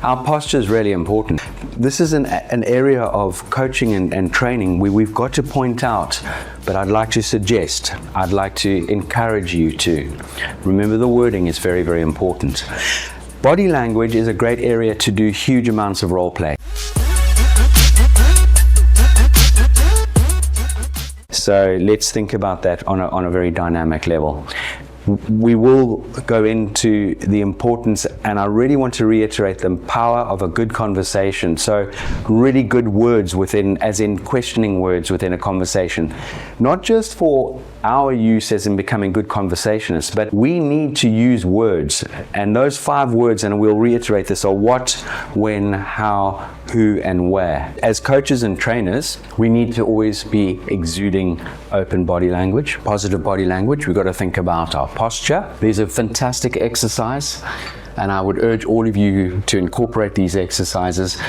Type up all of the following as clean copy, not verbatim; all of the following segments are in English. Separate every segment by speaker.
Speaker 1: Our posture is really important. This is an area of coaching and training where we've got to point out, but I'd like to suggest, I'd like to encourage you to remember the wording is very, very important. Body language is a great area to do huge amounts of role play. So let's think about that on a very dynamic level. We will go into the importance, and I really want to reiterate the power of a good conversation. So really good words within, as in questioning words within a conversation, not just for our use as in becoming good conversationists, but we need to use words. And those 5 words, and we'll reiterate this, are what, when, how, who, and where. As coaches and trainers, we need to always be exuding open body language, positive body language. We've got to think about our posture. There's a fantastic exercise, and I would urge all of you to incorporate these exercises.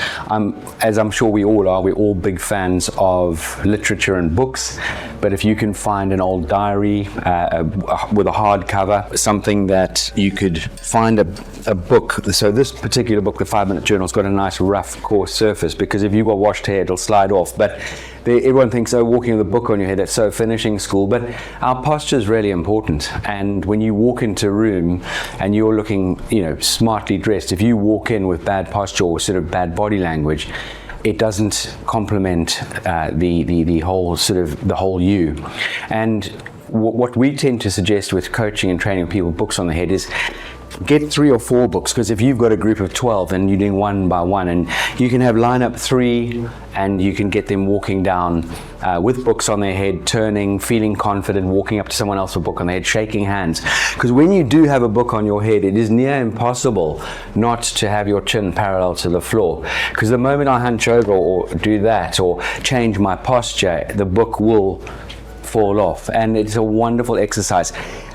Speaker 1: As I'm sure we all are, we're all big fans of literature and books, but if you can find an old diary with a hard cover, something that you could find a book. So this particular book, the 5-Minute Journal, has got a nice rough coarse surface, because if you've got washed hair, it'll slide off. But everyone thinks, oh, walking with a book on your head, that's so finishing school. But our posture is really important. And when you walk into a room and you're looking, smartly dressed, if you walk in with bad posture or sort of bad body language, it doesn't complement the whole you. And what we tend to suggest with coaching and training people with books on the head is get 3 or 4 books, because if you've got a group of 12 and you're doing 1 by 1, and you can have line up 3 and you can get them walking down with books on their head, turning, feeling confident, walking up to someone else with a book on their head, shaking hands. Because when you do have a book on your head, it is near impossible not to have your chin parallel to the floor. Because the moment I hunch over or do that or change my posture, the book will fall off. And it's a wonderful exercise.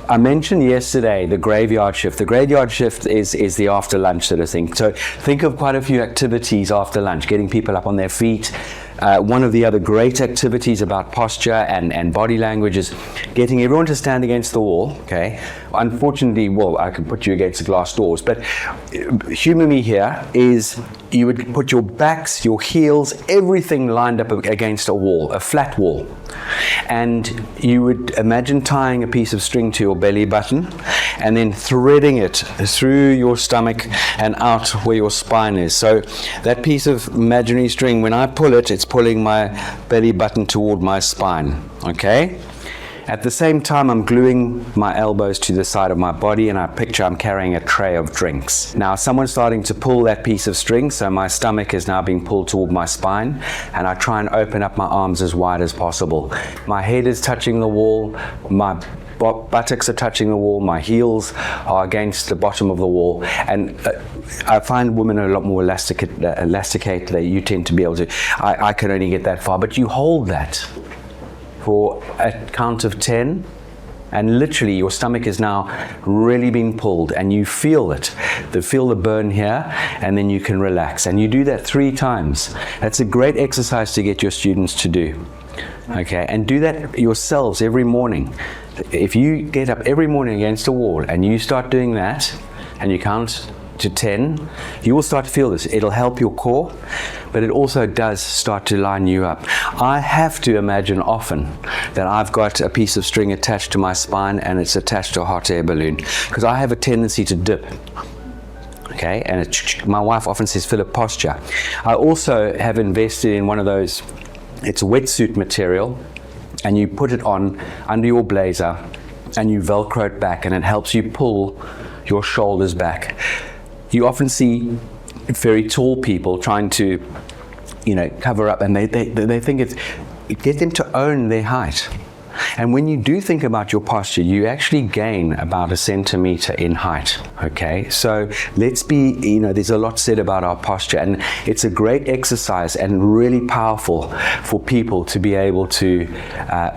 Speaker 1: I mentioned yesterday the graveyard shift. The graveyard shift is the after lunch sort of thing. So think of quite a few activities after lunch, getting people up on their feet. One of the other great activities about posture and body language is getting everyone to stand against the wall, okay? Unfortunately, well, I could put you against the glass doors, but humor me here is you would put your backs, your heels, everything lined up against a wall, a flat wall. And you would imagine tying a piece of string to your belly button and then threading it through your stomach and out where your spine is. So that piece of imaginary string, when I pull it, it's pulling my belly button toward my spine, okay? At the same time, I'm gluing my elbows to the side of my body, and I picture I'm carrying a tray of drinks. Now, someone's starting to pull that piece of string, so my stomach is now being pulled toward my spine, and I try and open up my arms as wide as possible. My head is touching the wall, my buttocks are touching the wall, my heels are against the bottom of the wall, and I find women are a lot more elasticate. You tend to be able to, I can only get that far, but you hold that for a count of 10, and literally your stomach is now really being pulled, and you feel it. Feel the burn here, and then you can relax. And you do that 3 times. That's a great exercise to get your students to do. Okay, and do that yourselves every morning. If you get up every morning against a wall and you start doing that, and you count to 10, you will start to feel this. It'll help your core, but it also does start to line you up. I have to imagine often that I've got a piece of string attached to my spine and it's attached to a hot air balloon, because I have a tendency to dip. Okay, and my wife often says, Philip, posture. I also have invested in one of those, it's wetsuit material, and you put it on under your blazer and you Velcro it back, and it helps you pull your shoulders back. You often see very tall people trying to, cover up, and they think get them to own their height. And when you do think about your posture, you actually gain about 1 centimeter in height, okay? So let's be, there's a lot said about our posture, and it's a great exercise and really powerful for people to be able to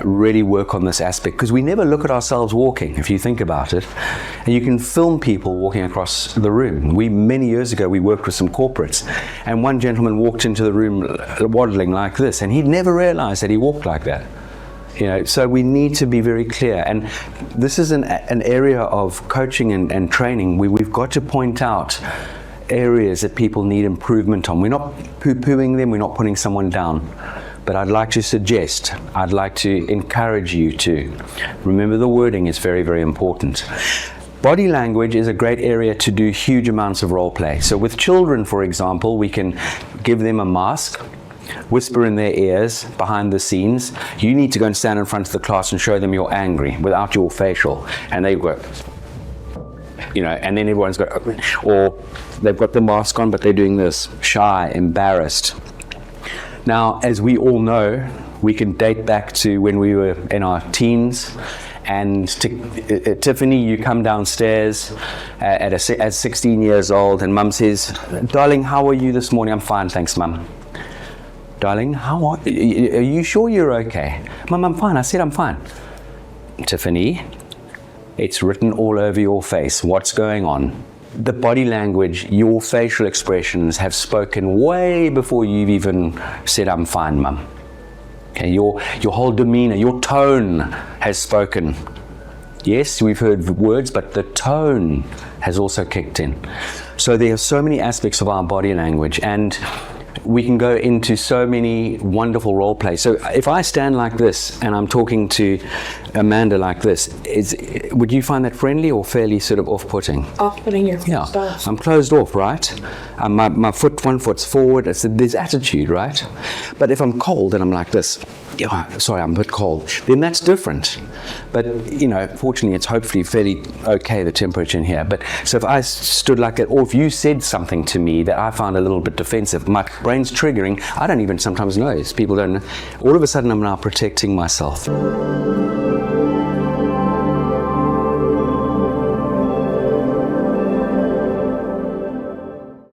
Speaker 1: really work on this aspect, because we never look at ourselves walking, if you think about it. And you can film people walking across the room. Many years ago, we worked with some corporates, and one gentleman walked into the room waddling like this, and he'd never realized that he walked like that. So we need to be very clear, and this is an area of coaching and training where we've got to point out areas that people need improvement on. We're not poo-pooing them, we're not putting someone down. But I'd like to suggest, I'd like to encourage you to remember the wording is very, very important. Body language is a great area to do huge amounts of role play. So with children, for example, we can give them a mask, whisper in their ears behind the scenes, you need to go and stand in front of the class and show them you're angry without your facial. And they go, you know, and then everyone's got, or they've got the mask on, but they're doing this, shy, embarrassed. Now, as we all know, we can date back to when we were in our teens. And Tiffany, you come downstairs at 16 years old, and Mum says, "Darling, how are you this morning?" "I'm fine, thanks, Mum." "Darling, how are you sure you're okay?" "Mum, I'm fine." I said, "I'm fine." "Tiffany, it's written all over your face. What's going on?" The body language, your facial expressions have spoken way before you've even said, "I'm fine, Mum." Okay, your whole demeanor, your tone has spoken. Yes, we've heard words, but the tone has also kicked in. So there are so many aspects of our body language, and we can go into so many wonderful role plays. So if I stand like this and I'm talking to Amanda like this, would you find that friendly or fairly sort of off-putting?
Speaker 2: Off-putting,
Speaker 1: yeah. I'm closed off, right? My one foot's forward. There's attitude, right? But if I'm cold and I'm like this, sorry, I'm a bit cold, then that's different. But, you know, fortunately, it's hopefully fairly okay, the temperature in here. But so if I stood like that, or if you said something to me that I found a little bit defensive, my brain's triggering, I don't even sometimes know. People don't know. All of a sudden, I'm now protecting myself.